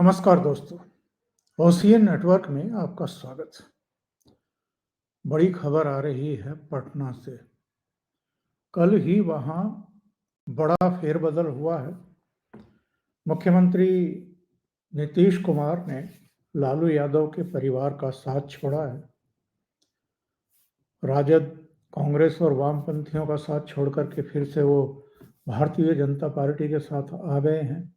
नमस्कार दोस्तों, ocean network में आपका स्वागत। बड़ी खबर आ रही है पटना से। कल ही वहां बड़ा फेरबदल हुआ है। मुख्यमंत्री नीतीश कुमार ने लालू यादव के परिवार का साथ छोड़ा है। राजद, कांग्रेस और वामपंथियों का साथ छोड़कर के फिर से वो भारतीय जनता पार्टी के साथ आ गए हैं।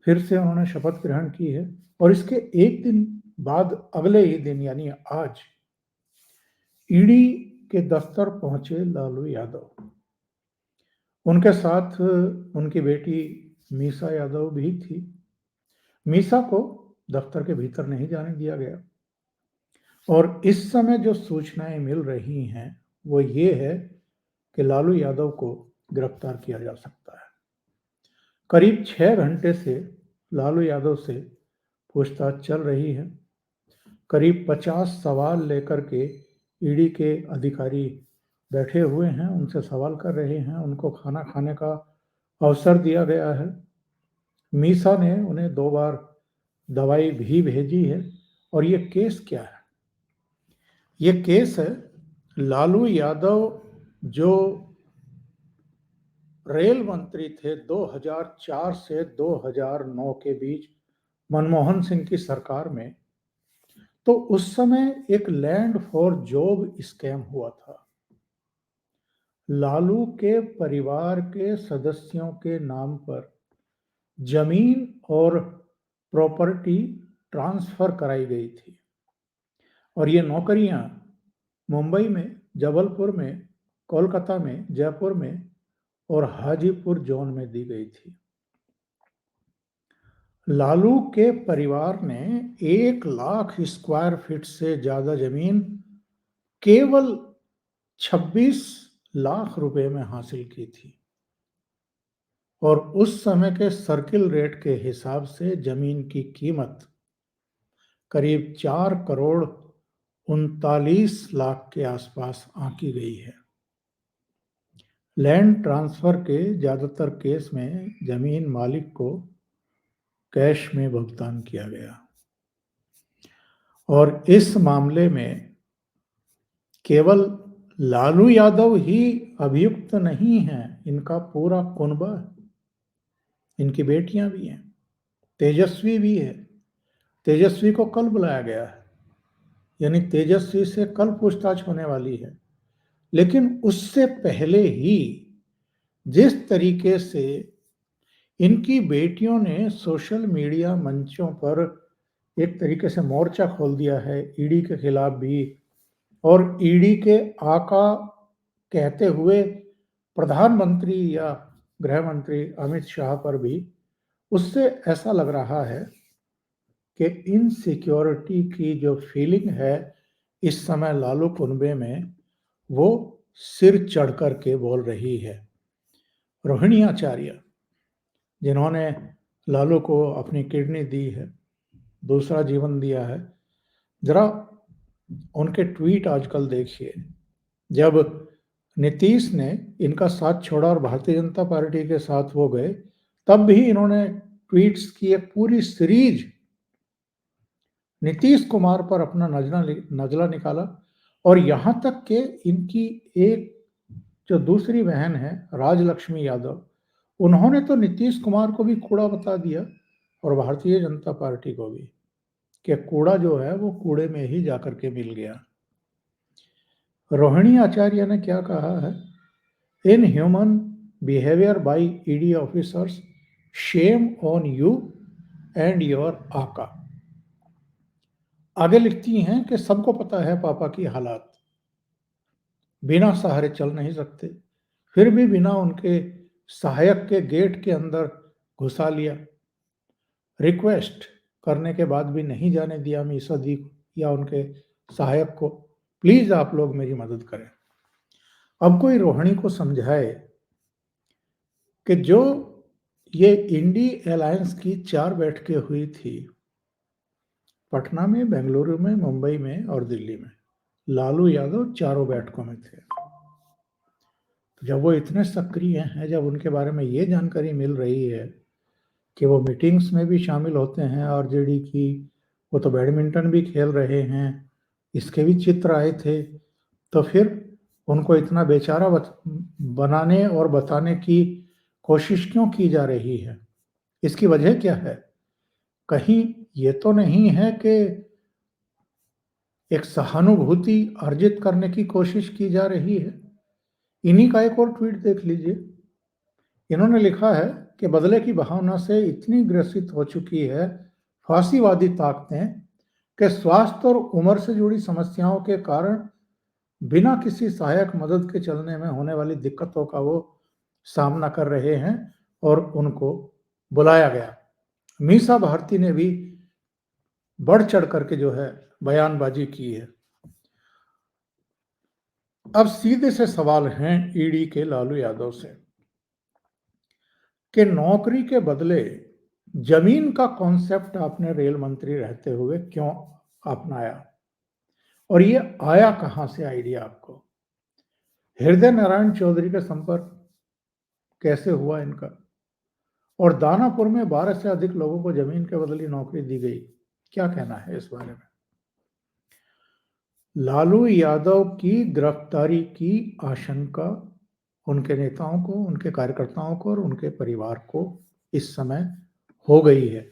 फिर से उन्होंने शपथ ग्रहण की है और इसके एक दिन बाद अगले ही दिन यानी आज ईडी के दफ्तर पहुंचे लालू यादव। उनके साथ उनकी बेटी मीसा यादव भी थी। मीसा को दफ्तर के भीतर नहीं जाने दिया गया और इस समय जो सूचनाएं मिल रही हैं वो ये है कि लालू यादव को गिरफ्तार किया जा सकता है। करीब 6 घंटे से लालू यादव से पूछताछ चल रही है। करीब 50 सवाल लेकर के ईडी के अधिकारी बैठे हुए हैं, उनसे सवाल कर रहे हैं। उनको खाना खाने का अवसर दिया गया है। मीसा ने उन्हें 2 बार दवाई भी भेजी है। और ये केस क्या है? ये केस है लालू यादव जो रेल मंत्री थे 2004 से 2009 के बीच मनमोहन सिंह की सरकार में। तो उस समय एक लैंड फॉर जॉब स्कैम हुआ था। लालू के परिवार के सदस्यों के नाम पर जमीन और प्रॉपर्टी ट्रांसफर कराई गई थी और ये नौकरियां मुंबई में, जबलपुर में, कोलकाता में, जयपुर में और हाजीपुर जोन में दी गई थी। लालू के परिवार ने 1 लाख स्क्वायर फीट से ज्यादा जमीन केवल 26 लाख रुपए में हासिल की थी और उस समय के सर्किल रेट के हिसाब से जमीन की कीमत करीब 4 करोड़ 39 लाख के आसपास आंकी गई है। लैंड ट्रांसफर के ज्यादातर केस में जमीन मालिक को कैश में भुगतान किया गया और इस मामले में केवल लालू यादव ही अभियुक्त नहीं है, इनका पूरा कुनबा है। इनकी बेटियां भी हैं, तेजस्वी भी है। तेजस्वी को कल बुलाया गया है, यानी तेजस्वी से कल पूछताछ होने वाली है। लेकिन उससे पहले ही जिस तरीके से इनकी बेटियों ने सोशल मीडिया मंचों पर एक तरीके से मोर्चा खोल दिया है ईडी के खिलाफ भी, और ईडी के आका कहते हुए प्रधानमंत्री या गृह मंत्री अमित शाह पर भी, उससे ऐसा लग रहा है कि इनसिक्योरिटी की जो फीलिंग है इस समय लालू कुनबे में, वो सिर चढ़ कर के बोल रही है। रोहिणी आचार्य, जिन्होंने लालू को अपनी किडनी दी है, दूसरा जीवन दिया है, जरा उनके ट्वीट आजकल देखिए। जब नीतीश ने इनका साथ छोड़ा और भारतीय जनता पार्टी के साथ हो गए, तब भी इन्होंने ट्वीट्स की एक पूरी सीरीज नीतीश कुमार पर अपना नजला निकाला। और यहां तक कि इनकी एक जो दूसरी बहन है राजलक्ष्मी यादव, उन्होंने तो नीतीश कुमार को भी कूड़ा बता दिया और भारतीय जनता पार्टी को भी, कि कूड़ा जो है वो कूड़े में ही जाकर के मिल गया। रोहिणी आचार्य ने क्या कहा है? In human behaviour by ED officers, shame on you and your आका। आगे लिखती हैं कि सबको पता है पापा की हालात, बिना सहारे चल नहीं सकते, फिर भी बिना उनके सहायक के गेट के अंदर घुसा लिया। रिक्वेस्ट करने के बाद भी नहीं जाने दिया मीसा दी या उनके सहायक को। प्लीज आप लोग मेरी मदद करें। अब कोई रोहिणी को समझाए कि जो ये इंडी अलायंस की 4 बैठकें हुई थी, पटना में, बेंगलुरु में, मुंबई में और दिल्ली में, लालू यादव चारों बैठकों में थे। जब वो इतने सक्रिय हैं, जब उनके बारे में ये जानकारी मिल रही है कि वो मीटिंग्स में भी शामिल होते हैं आरजेडी की, वो तो बैडमिंटन भी खेल रहे हैं, इसके भी चित्र आए थे। तो फिर उनको इतना बेचारा बनाने और बताने की कोशिश क्यों की जा रही है? इसकी वजह क्या है? कहीं ये तो नहीं है कि एक सहानुभूति अर्जित करने की कोशिश की जा रही है? इन्हीं का एक और ट्वीट देख लीजिए। इन्होंने लिखा है कि बदले की भावना से इतनी ग्रसित हो चुकी है फांसीवादी ताकतें कि स्वास्थ्य और उम्र से जुड़ी समस्याओं के कारण बिना किसी सहायक मदद के चलने में होने वाली दिक्कतों का वो सामना कर रहे हैं और उनको बुलाया गया। मीसा भारती ने भी बढ़ चढ़ करके जो है बयानबाजी की है। अब सीधे से सवाल हैं ईडी के लालू यादव से कि नौकरी के बदले जमीन का कॉन्सेप्ट आपने रेल मंत्री रहते हुए क्यों अपनाया, और ये आया कहां से आइडिया आपको? हृदय नारायण चौधरी के संपर्क कैसे हुआ इनका? और दानापुर में 12 से अधिक लोगों को जमीन के बदले नौकरी दी गई, क्या कहना है इस बारे में? लालू यादव की गिरफ्तारी की आशंका उनके नेताओं को, उनके कार्यकर्ताओं को और उनके परिवार को इस समय हो गई है।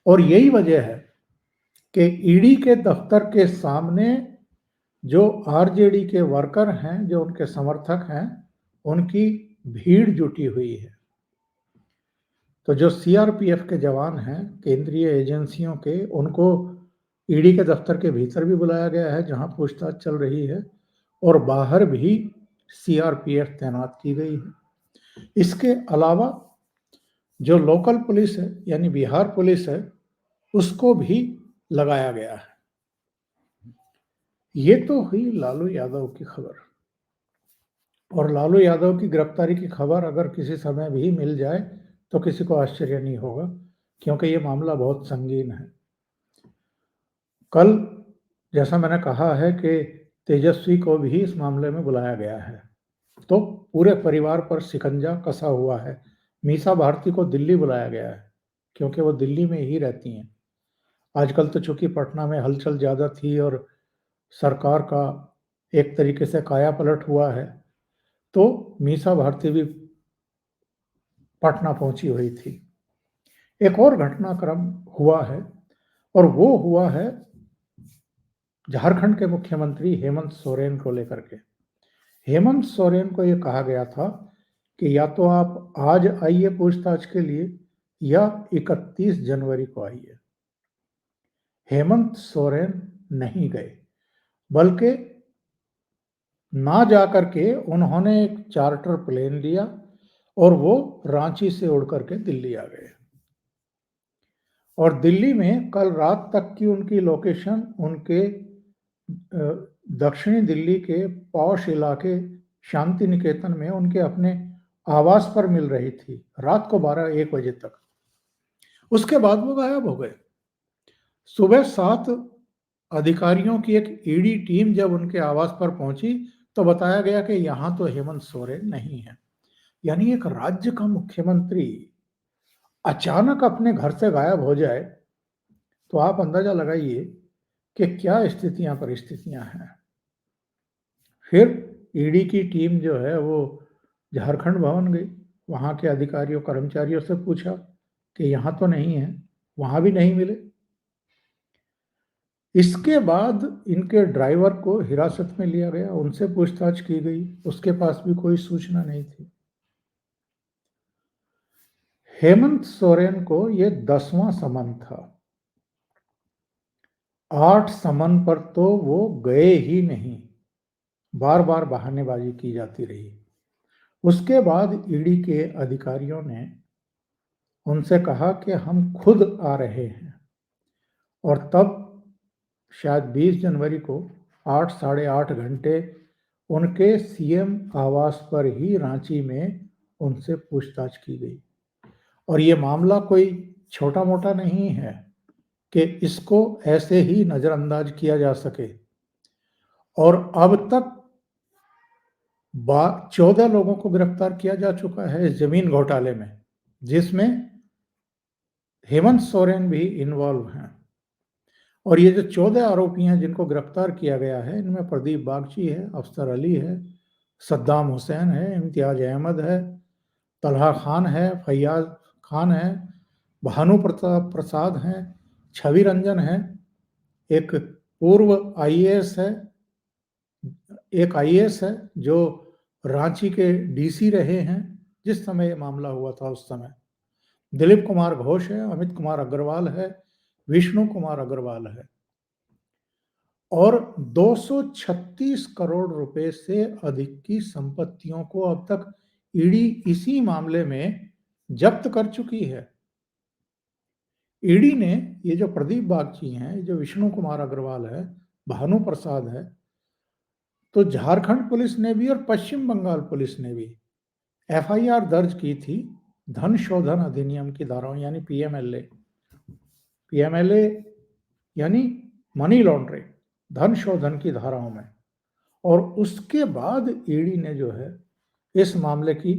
और यही वजह है कि ईडी के दफ्तर के सामने जो आरजेडी के वर्कर हैं, जो उनके समर्थक हैं, उनकी भीड़ जुटी हुई है। तो जो सीआरपीएफ के जवान हैं, केंद्रीय एजेंसियों के, उनको ईडी के दफ्तर के भीतर भी बुलाया गया है जहां पूछताछ चल रही है, और बाहर भी सीआरपीएफ तैनात की गई है। इसके अलावा जो लोकल पुलिस है यानी बिहार पुलिस है, उसको भी लगाया गया है। ये तो हुई लालू यादव की खबर। और लालू यादव की गिरफ्तारी की खबर अगर किसी समय भी मिल जाए तो किसी को आश्चर्य नहीं होगा, क्योंकि ये मामला बहुत संगीन है। कल जैसा मैंने कहा है कि तेजस्वी को भी इस मामले में बुलाया गया है, तो पूरे परिवार पर शिकंजा कसा हुआ है। मीसा भारती को दिल्ली बुलाया गया है क्योंकि वो दिल्ली में ही रहती हैं। आजकल तो चूंकि पटना में हलचल ज़्यादा थी और सरकार का एक तरीके से काया पलट हुआ है, तो मीसा भारती भी पटना पहुंची हुई थी। एक और घटनाक्रम हुआ है, और वो हुआ है झारखंड के मुख्यमंत्री हेमंत सोरेन को लेकर के। हेमंत सोरेन को ये कहा गया था कि या तो आप आज आइए पूछताछ के लिए या 31 जनवरी को आइए। हेमंत सोरेन नहीं गए, बल्कि ना जाकर के उन्होंने एक चार्टर प्लेन लिया और वो रांची से उड़ करके दिल्ली आ गए। और दिल्ली में कल रात तक की उनकी लोकेशन उनके दक्षिणी दिल्ली के पॉश इलाके शांति निकेतन में उनके अपने आवास पर मिल रही थी रात को 12-1 बजे तक। उसके बाद वो गायब हो गए। सुबह 7 अधिकारियों की एक ईडी टीम जब उनके आवास पर पहुंची तो बताया गया कि यहां तो हेमंत सोरेन नहीं है। यानी एक राज्य का मुख्यमंत्री अचानक अपने घर से गायब हो जाए तो आप अंदाजा लगाइए कि क्या स्थितियां परिस्थितियां हैं। फिर ईडी की टीम जो है वो झारखंड भवन गई, वहां के अधिकारियों कर्मचारियों से पूछा कि यहां तो नहीं है, वहां भी नहीं मिले। इसके बाद इनके ड्राइवर को हिरासत में लिया गया, उनसे पूछताछ की गई, उसके पास भी कोई सूचना नहीं थी। हेमंत सोरेन को यह 10वां समन था। 8 समन पर तो वो गए ही नहीं, बार बार बहानेबाजी की जाती रही। उसके बाद ईडी के अधिकारियों ने उनसे कहा कि हम खुद आ रहे हैं, और तब शायद 20 जनवरी को 8 साढ़े 8 घंटे उनके सीएम आवास पर ही रांची में उनसे पूछताछ की गई। और ये मामला कोई छोटा मोटा नहीं है कि इसको ऐसे ही नजरअंदाज किया जा सके। और अब तक 14 लोगों को गिरफ्तार किया जा चुका है इस जमीन घोटाले में, जिसमें हेमंत सोरेन भी इन्वॉल्व हैं। और ये जो 14 आरोपी हैं जिनको गिरफ्तार किया गया है, इनमें प्रदीप बागची है, अफसर अली है, सद्दाम हुसैन है, इम्तियाज अहमद है, तलहा खान है, फैयाज खान है, भानु प्रताप प्रसाद हैं, छवि रंजन है, एक पूर्व आईएएस है, एक आईएएस है जो रांची के डीसी रहे हैं जिस समय ये मामला हुआ था उस समय, दिलीप कुमार घोष है, अमित कुमार अग्रवाल है, विष्णु कुमार अग्रवाल है। और 236 करोड़ रुपए से अधिक की संपत्तियों को अब तक ईडी इसी मामले में जब्त कर चुकी है। ईडी ने ये जो प्रदीप बागची हैं, जो विष्णु कुमार अग्रवाल है, भानु प्रसाद है, तो झारखंड पुलिस ने भी और पश्चिम बंगाल पुलिस ने भी एफआईआर दर्ज की थी धन शोधन अधिनियम की धाराओं यानी पीएमएलए यानी मनी लॉन्ड्रिंग, धन शोधन की धाराओं में। और उसके बाद ईडी ने जो है इस मामले की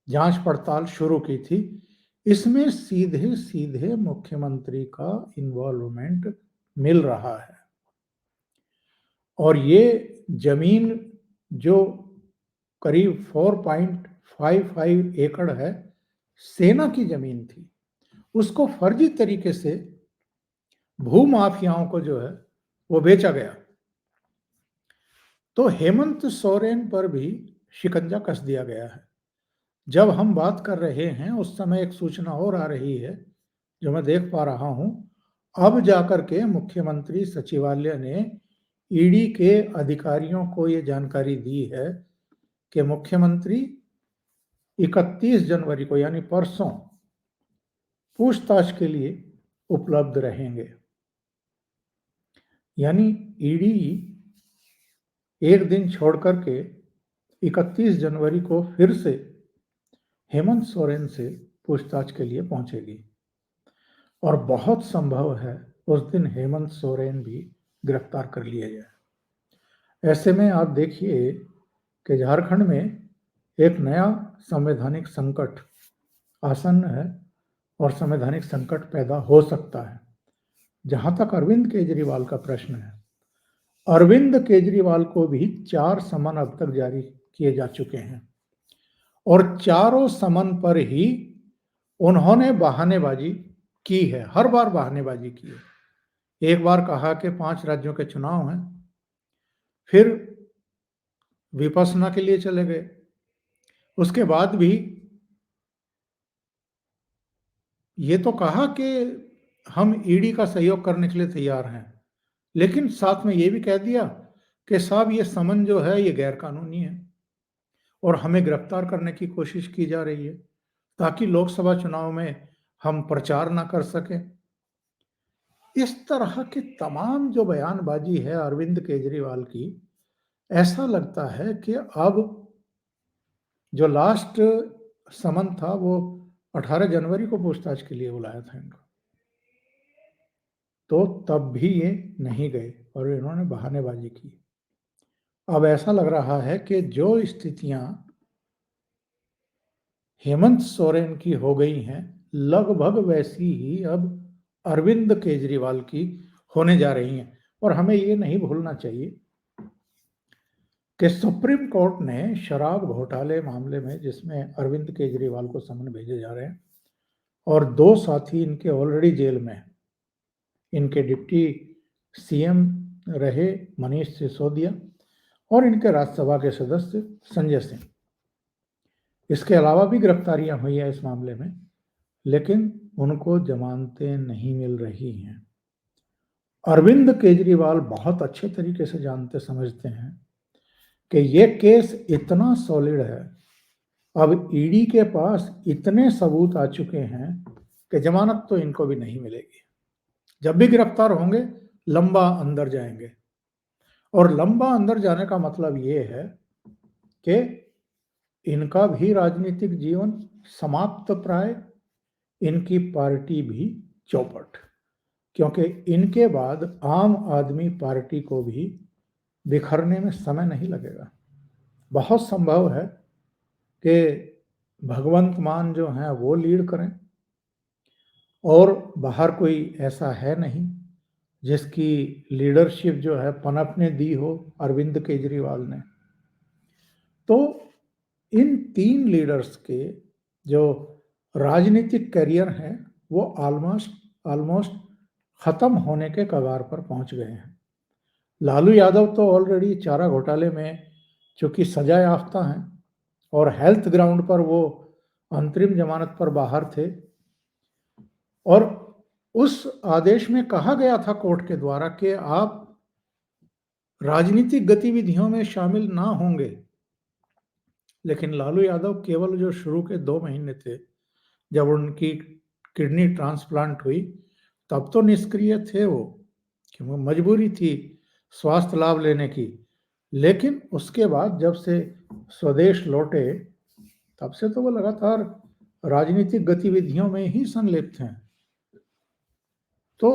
जांच पड़ताल शुरू की थी। इसमें सीधे सीधे मुख्यमंत्री का इन्वॉल्वमेंट मिल रहा है। और ये जमीन जो करीब 4.55 एकड़ है, सेना की जमीन थी, उसको फर्जी तरीके से भूमाफियाओं को जो है वो बेचा गया। तो हेमंत सोरेन पर भी शिकंजा कस दिया गया है। जब हम बात कर रहे हैं उस समय एक सूचना और आ रही है जो मैं देख पा रहा हूं, अब जाकर के मुख्यमंत्री सचिवालय ने ईडी के अधिकारियों को ये जानकारी दी है कि मुख्यमंत्री 31 जनवरी को यानी परसों पूछताछ के लिए उपलब्ध रहेंगे। यानी ईडी एक दिन छोड़ करके 31 जनवरी को फिर से हेमंत सोरेन से पूछताछ के लिए पहुंचेगी। और बहुत संभव है उस दिन हेमंत सोरेन भी गिरफ्तार कर लिया जाए। ऐसे में आप देखिए कि झारखंड में एक नया संवैधानिक संकट आसन्न है और संवैधानिक संकट पैदा हो सकता है। जहां तक अरविंद केजरीवाल का प्रश्न है, अरविंद केजरीवाल को भी 4 समन अब तक जारी किए जा चुके हैं और चारों समन पर ही उन्होंने बहानेबाजी की है, हर बार बहानेबाजी की है। एक बार कहा कि 5 राज्यों के चुनाव हैं, फिर विपश्यना के लिए चले गए, उसके बाद भी ये तो कहा कि हम ईडी का सहयोग करने के लिए तैयार हैं, लेकिन साथ में ये भी कह दिया कि साहब ये समन जो है ये गैर कानूनी है और हमें गिरफ्तार करने की कोशिश की जा रही है ताकि लोकसभा चुनाव में हम प्रचार ना कर सकें। इस तरह की तमाम जो बयानबाजी है अरविंद केजरीवाल की, ऐसा लगता है कि अब जो लास्ट समन था वो 18 जनवरी को पूछताछ के लिए बुलाया था इनको, तो तब भी ये नहीं गए और इन्होंने बहानेबाजी की। अब ऐसा लग रहा है कि जो स्थितियां हेमंत सोरेन की हो गई हैं, लगभग वैसी ही अब अरविंद केजरीवाल की होने जा रही हैं। और हमें ये नहीं भूलना चाहिए कि सुप्रीम कोर्ट ने शराब घोटाले मामले में, जिसमें अरविंद केजरीवाल को समन भेजे जा रहे हैं और 2 साथी इनके ऑलरेडी जेल में, इनके डिप्टी सीएम रहे मनीष सिसोदिया और इनके राज्यसभा के सदस्य संजय सिंह, इसके अलावा भी गिरफ्तारियां हुई हैं इस मामले में, लेकिन उनको जमानतें नहीं मिल रही हैं। अरविंद केजरीवाल बहुत अच्छे तरीके से जानते समझते हैं कि ये केस इतना सॉलिड है, अब ईडी के पास इतने सबूत आ चुके हैं कि जमानत तो इनको भी नहीं मिलेगी। जब भी गिरफ्तार होंगे लंबा अंदर जाएंगे और लंबा अंदर जाने का मतलब ये है कि इनका भी राजनीतिक जीवन समाप्त प्राय, इनकी पार्टी भी चौपट, क्योंकि इनके बाद आम आदमी पार्टी को भी बिखरने में समय नहीं लगेगा। बहुत संभव है कि भगवंत मान जो हैं वो लीड करें और बाहर कोई ऐसा है नहीं जिसकी लीडरशिप जो है पनप ने दी हो अरविंद केजरीवाल ने। तो इन 3 लीडर्स के जो राजनीतिक करियर हैं, वो ऑलमोस्ट ऑलमोस्ट खत्म होने के कगार पर पहुंच गए हैं। लालू यादव तो ऑलरेडी चारा घोटाले में चूंकि सजा याफ्ता हैं और हेल्थ ग्राउंड पर वो अंतरिम जमानत पर बाहर थे, और उस आदेश में कहा गया था कोर्ट के द्वारा कि आप राजनीतिक गतिविधियों में शामिल ना होंगे। लेकिन लालू यादव केवल जो शुरू के 2 महीने थे, जब उनकी किडनी ट्रांसप्लांट हुई, तब तो निष्क्रिय थे वो, क्योंकि मजबूरी थी स्वास्थ्य लाभ लेने की। लेकिन उसके बाद जब से स्वदेश लौटे, तब से तो वो लगातार राजनीतिक गतिविधियों में ही संलिप्त हैं। तो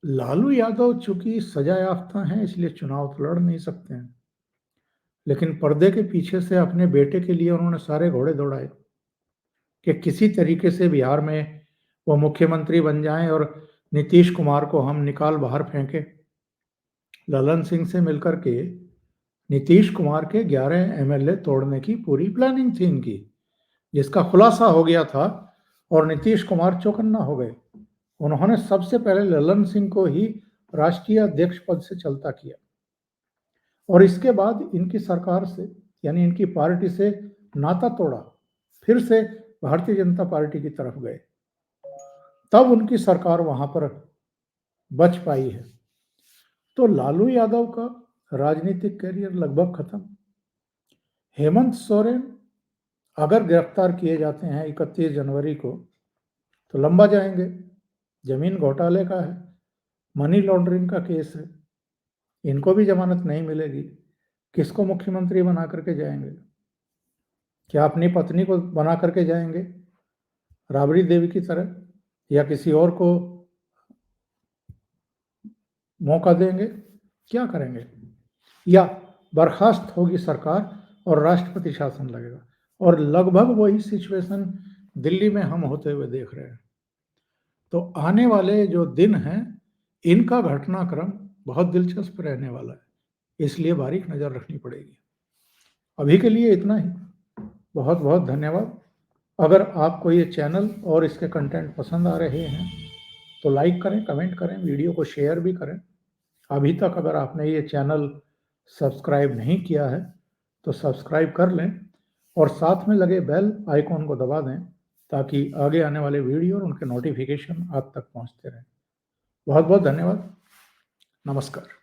लालू यादव चूंकि सजा याफ्ता हैं, इसलिए चुनाव तो लड़ नहीं सकते हैं। लेकिन पर्दे के पीछे से अपने बेटे के लिए उन्होंने सारे घोड़े दौड़ाए कि किसी तरीके से बिहार में वो मुख्यमंत्री बन जाएं और नीतीश कुमार को हम निकाल बाहर फेंके। ललन सिंह से मिलकर के नीतीश कुमार के 11 एमएलए तोड़ने की पूरी प्लानिंग थी इनकी, जिसका खुलासा हो गया था और नीतीश कुमार चौकन्ना हो गए। उन्होंने सबसे पहले ललन सिंह को ही राष्ट्रीय अध्यक्ष पद से चलता किया और इसके बाद इनकी सरकार से, यानी इनकी पार्टी से नाता तोड़ा, फिर से भारतीय जनता पार्टी की तरफ गए, तब उनकी सरकार वहां पर बच पाई है। तो लालू यादव का राजनीतिक करियर लगभग खत्म। हेमंत सोरेन अगर गिरफ्तार किए जाते हैं 31 जनवरी को, तो लंबा जाएंगे। जमीन घोटाले का है, मनी लॉन्ड्रिंग का केस है, इनको भी जमानत नहीं मिलेगी। किसको मुख्यमंत्री बना करके जाएंगे? क्या अपनी पत्नी को बना करके जाएंगे राबड़ी देवी की तरह, या किसी और को मौका देंगे? क्या करेंगे? या बर्खास्त होगी सरकार और राष्ट्रपति शासन लगेगा, और लगभग वही सिचुएशन दिल्ली में हम होते हुए देख रहे हैं। तो आने वाले जो दिन हैं, इनका घटनाक्रम बहुत दिलचस्प रहने वाला है, इसलिए बारीक नज़र रखनी पड़ेगी। अभी के लिए इतना ही। बहुत बहुत धन्यवाद। अगर आपको ये चैनल और इसके कंटेंट पसंद आ रहे हैं तो लाइक करें, कमेंट करें, वीडियो को शेयर भी करें। अभी तक अगर आपने ये चैनल सब्सक्राइब नहीं किया है तो सब्सक्राइब कर लें और साथ में लगे बेल आइकॉन को दबा दें, ताकि आगे आने वाले वीडियो और उनके नोटिफिकेशन आप तक पहुंचते रहें। बहुत बहुत धन्यवाद। नमस्कार।